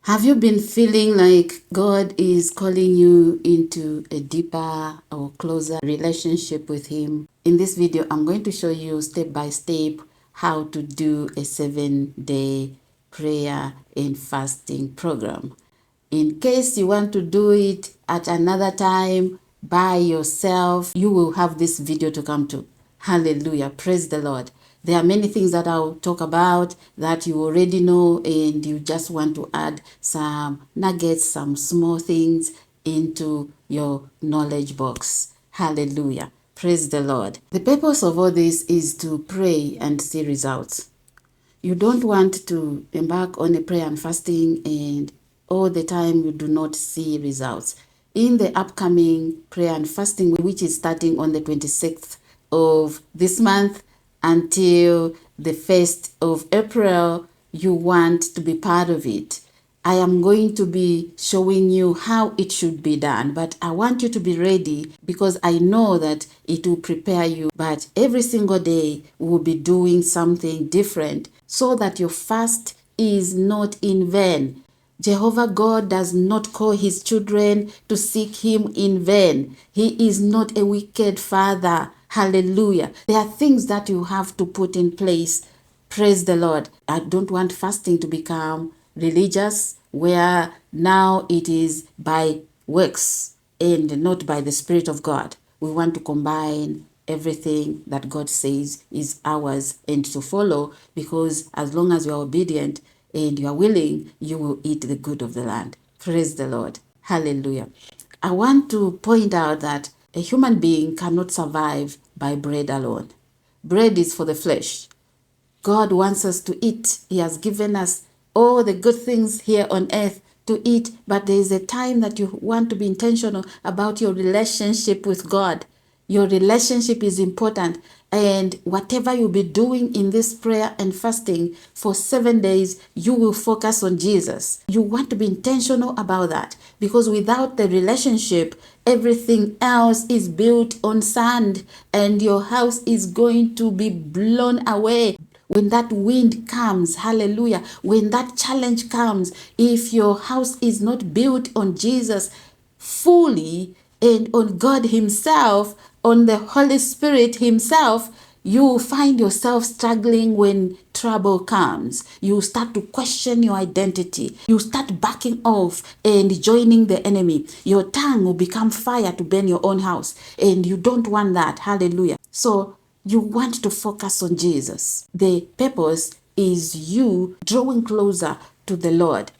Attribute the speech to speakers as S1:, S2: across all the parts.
S1: Have you been feeling like God is calling you into a deeper or closer relationship with Him? In this video, I'm going to show you step by step how to do a 7-day prayer and fasting program. In case you want to do it at another time by yourself, you will have this video to come to. Hallelujah. Praise the Lord. There are many things that I'll talk about that you already know, and you just want to add some nuggets, some small things into your knowledge box. Hallelujah. Praise the Lord. The purpose of all this is to pray and see results. You don't want to embark on a prayer and fasting and all the time you do not see results. In the upcoming prayer and fasting, which is starting on the 26th of this month until the 1st of April, you want to be part of it. I am going to be showing you how it should be done, but I want you to be ready because I know that it will prepare you. But every single day we'll be doing something different so that your fast is not in vain. Jehovah God does not call his children to seek him in vain. He is not a wicked father. Hallelujah. There are things that you have to put in place. Praise the Lord. I don't want fasting to become religious, where now it is by works and not by the Spirit of God. We want to combine everything that God says is ours and to follow, because as long as you are obedient and you are willing, you will eat the good of the land. Praise the Lord. Hallelujah. I want to point out that a human being cannot survive by bread alone. Bread is for the flesh. God wants us to eat. He has given us all the good things here on earth to eat, but there is a time that you want to be intentional about your relationship with God. Your relationship is important, and whatever you'll be doing in this prayer and fasting for 7 days, you will focus on Jesus. You want to be intentional about that, because without the relationship, everything else is built on sand and your house is going to be blown away. When that wind comes, hallelujah, when that challenge comes, if your house is not built on Jesus fully and on God himself, on the Holy Spirit himself, you will find yourself struggling when trouble comes. You start to question your identity. You start backing off and joining the enemy. Your tongue will become fire to burn your own house, and you don't want that. Hallelujah. So you want to focus on Jesus. The purpose is you drawing closer to the Lord.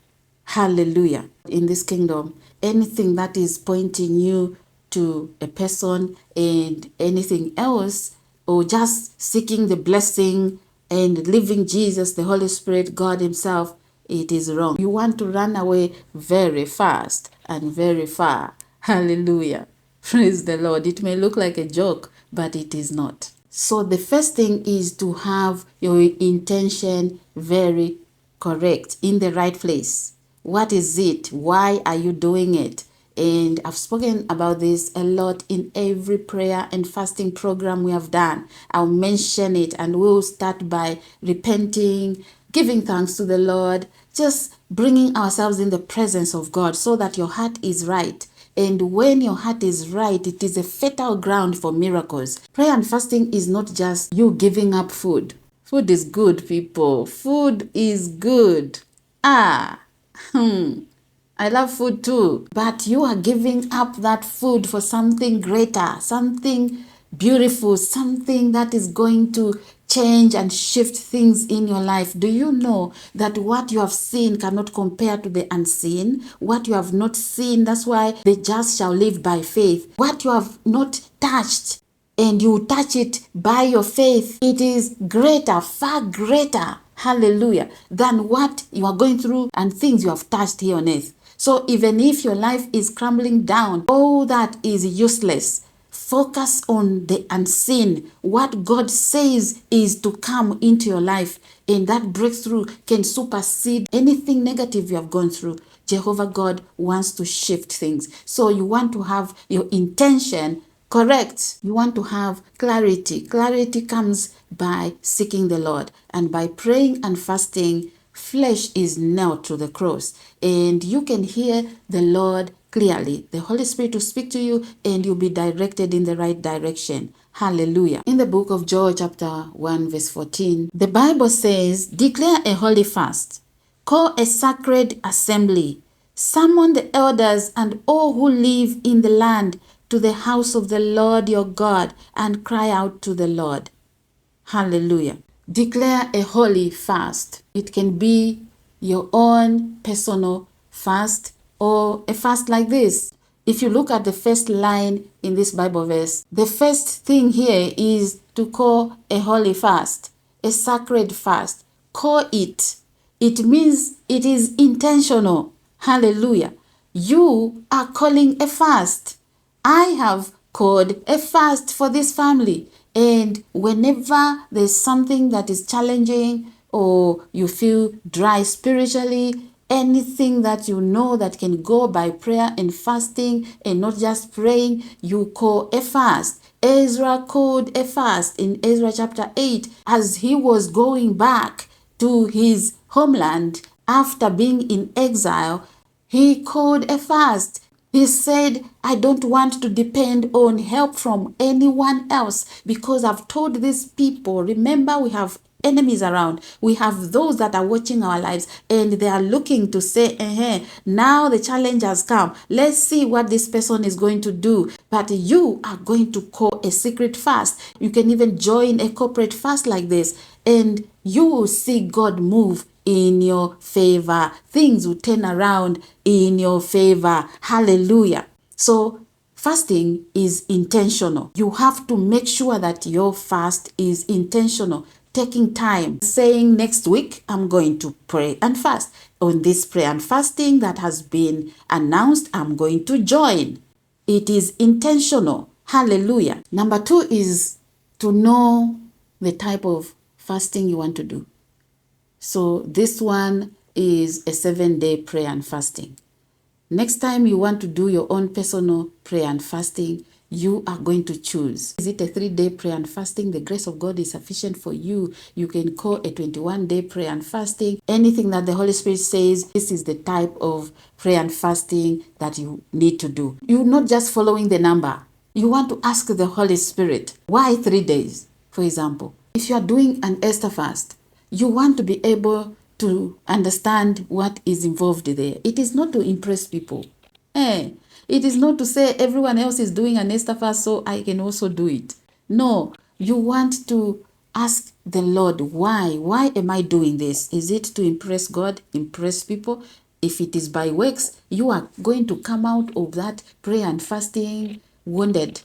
S1: Hallelujah. In this kingdom, anything that is pointing you to a person and anything else, or just seeking the blessing and leaving Jesus, the Holy Spirit, God himself, it is wrong. You want to run away very fast and very far. Hallelujah. Praise the Lord. It may look like a joke, but it is not. So the first thing is to have your intention very correct, in the right place. What is it? Why are you doing it? And I've spoken about this a lot in every prayer and fasting program we have done. I'll mention it, and we'll start by repenting, giving thanks to the Lord, just bringing ourselves in the presence of God so that your heart is right. And when your heart is right, it is a fertile ground for miracles. Prayer and fasting is not just you giving up food. Food is good, people. Food is good. I love food too. But you are giving up that food for something greater, something beautiful, something that is going to change and shift things in your life. Do you know that what you have seen cannot compare to the unseen? What you have not seen, that's why the just shall live by faith. What you have not touched, and you touch it by your faith, it is greater, far greater, hallelujah, than what you are going through and things you have touched here on earth. So even if your life is crumbling down, all that is useless. Focus on the unseen. What God says is to come into your life, and that breakthrough can supersede anything negative you have gone through. Jehovah God wants to shift things. So you want to have your intention correct. You want to have clarity. Clarity comes by seeking the Lord, and by praying and fasting flesh is nailed to the cross, and you can hear the Lord clearly. The Holy Spirit will speak to you and you'll be directed in the right direction. Hallelujah. In the book of Joel chapter 1 verse 14, the Bible says, declare a holy fast, call a sacred assembly, summon the elders and all who live in the land to the house of the Lord your God, and cry out to the Lord. Hallelujah. Declare a holy fast. It can be your own personal fast or a fast like this. If you look at the first line in this Bible verse, the first thing here is to call a holy fast, a sacred fast. Call it. It means it is intentional. Hallelujah. You are calling a fast. I have called a fast for this family. And whenever there's something that is challenging or you feel dry spiritually, anything that you know that can go by prayer and fasting and not just praying, you call a fast. Ezra called a fast in Ezra chapter 8 as he was going back to his homeland after being in exile. He called a fast. He said, I don't want to depend on help from anyone else because I've told these people, remember we have enemies around. We have those that are watching our lives and they are looking to say, now the challenge has come. Let's see what this person is going to do. But you are going to call a secret fast. You can even join a corporate fast like this and you will see God move in your favor. Things will turn around in your favor. Hallelujah. So fasting is intentional. You have to make sure that your fast is intentional. Taking time, saying next week, I'm going to pray and fast. On this prayer and fasting that has been announced, I'm going to join. It is intentional. Hallelujah. Number 2 is to know the type of fasting you want to do. So this one is a 7-day prayer and fasting. Next time you want to do your own personal prayer and fasting, you are going to choose. Is it a 3-day prayer and fasting? The grace of God is sufficient for you. You can call a 21-day prayer and fasting. Anything that the Holy Spirit says, this is the type of prayer and fasting that you need to do. You're not just following the number. You want to ask the Holy Spirit, why 3 days, for example? If you are doing an Esther fast, you want to be able to understand what is involved there. It is not to impress people. It is not to say everyone else is doing an Esther fast, so I can also do it. No, you want to ask the Lord, why? Why am I doing this? Is it to impress God, impress people? If it is by works, you are going to come out of that prayer and fasting wounded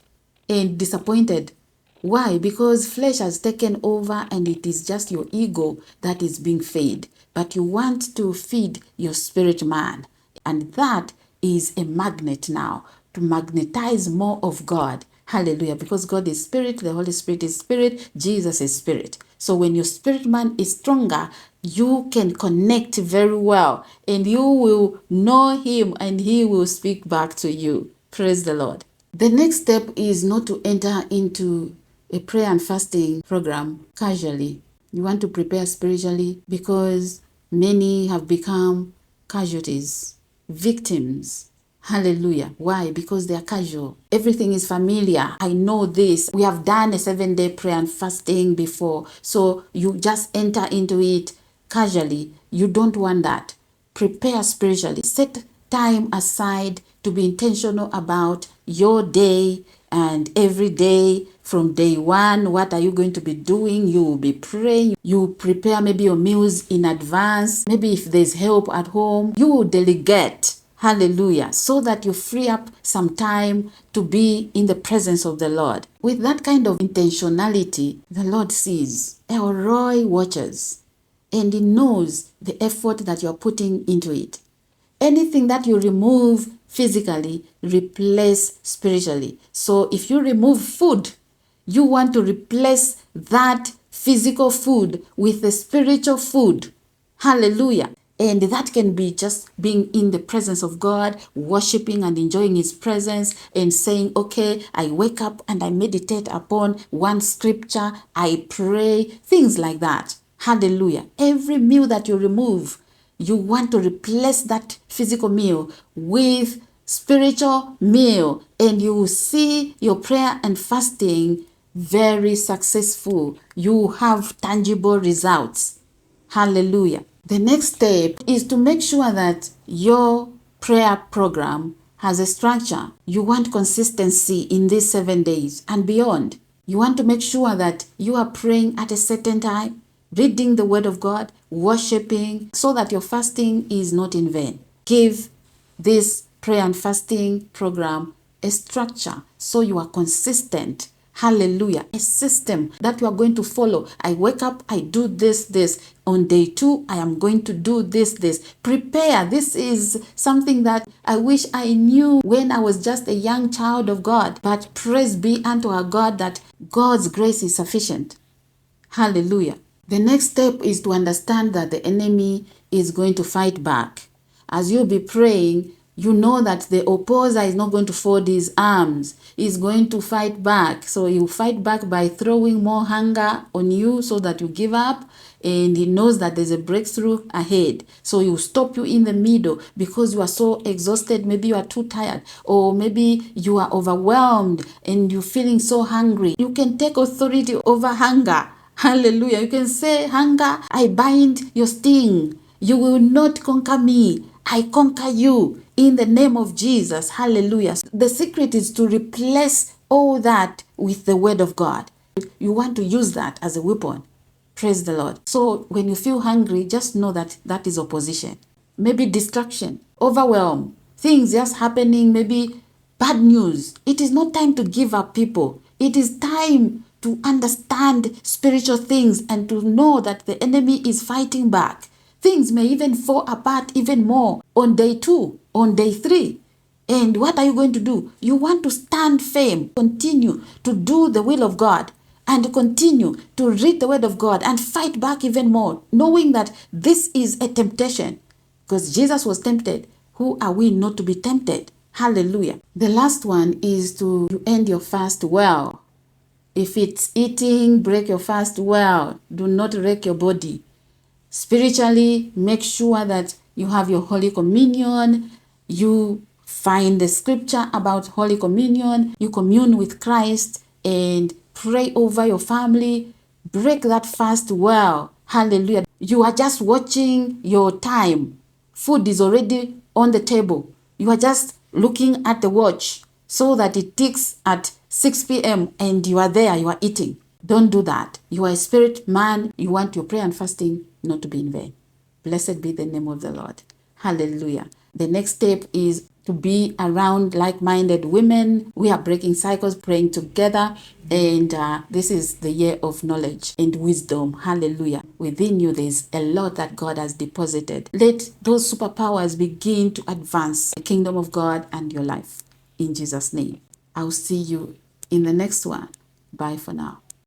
S1: and disappointed. Why? Because flesh has taken over and it is just your ego that is being fed. But you want to feed your spirit man. And that is a magnet now to magnetize more of God. Hallelujah. Because God is spirit, the Holy Spirit is spirit, Jesus is spirit. So when your spirit man is stronger, you can connect very well and you will know him and he will speak back to you. Praise the Lord. The next step is not to enter into a prayer and fasting program casually. You want to prepare spiritually because many have become casualties, victims. Hallelujah. Why? Because they are casual. Everything is familiar. I know this. We have done a 7-day prayer and fasting before. So you just enter into it casually. You don't want that. Prepare spiritually. Set time aside to be intentional about your day and every day. From day 1, what are you going to be doing? You will be praying. You prepare maybe your meals in advance. Maybe if there's help at home, you will delegate. Hallelujah. So that you free up some time to be in the presence of the Lord. With that kind of intentionality, the Lord sees. El Roy watches and he knows the effort that you're putting into it. Anything that you remove physically, replace spiritually. So if you remove food, you want to replace that physical food with the spiritual food. Hallelujah. And that can be just being in the presence of God, worshiping and enjoying his presence and saying, okay, I wake up and I meditate upon one scripture, I pray, things like that. Hallelujah. Every meal that you remove, you want to replace that physical meal with spiritual meal, and you will see your prayer and fasting very successful. You have tangible results. Hallelujah. The next step is to make sure that your prayer program has a structure. You want consistency in these 7 days and beyond. You want to make sure that you are praying at a certain time, reading the word of God, worshiping, so that your fasting is not in vain. Give this prayer and fasting program a structure so you are consistent. Hallelujah. A system that you are going to follow. I wake up, I do this. On day 2, I am going to do this. Prepare. This is something that I wish I knew when I was just a young child of God. But praise be unto our God that God's grace is sufficient. Hallelujah. The next step is to understand that the enemy is going to fight back. As you'll be praying, you know that the opposer is not going to fold his arms. He's going to fight back. So he'll fight back by throwing more hunger on you so that you give up. And he knows that there's a breakthrough ahead. So he will stop you in the middle because you are so exhausted. Maybe you are too tired, or maybe you are overwhelmed and you're feeling so hungry. You can take authority over hunger. Hallelujah. You can say, hunger, I bind your sting. You will not conquer me. I conquer you in the name of Jesus. Hallelujah. The secret is to replace all that with the word of God. You want to use that as a weapon. Praise the Lord. So when you feel hungry, just know that that is opposition. Maybe distraction, overwhelm, things just happening, maybe bad news. It is not time to give up, people. It is time to understand spiritual things and to know that the enemy is fighting back. Things may even fall apart even more on day 2, on day 3. And what are you going to do? You want to stand firm, continue to do the will of God, and continue to read the word of God and fight back even more, knowing that this is a temptation. Because Jesus was tempted. Who are we not to be tempted? Hallelujah. The last one is to end your fast well. If it's eating, break your fast well. Do not wreck your body. Spiritually, make sure that you have your Holy Communion. You find the scripture about Holy Communion. You commune with Christ and pray over your family. Break that fast well. Hallelujah. You are just watching your time. Food is already on the table. You are just looking at the watch so that it ticks at 6 p.m. and you are there, you are eating. Don't do that. You are a spirit man. You want your prayer and fasting not to be in vain. Blessed be the name of the Lord. Hallelujah. The next step is to be around like-minded women. We are breaking cycles, praying together. And this is the year of knowledge and wisdom. Hallelujah. Within you, there's a lot that God has deposited. Let those superpowers begin to advance the kingdom of God and your life. In Jesus' name. I'll see you in the next one. Bye for now.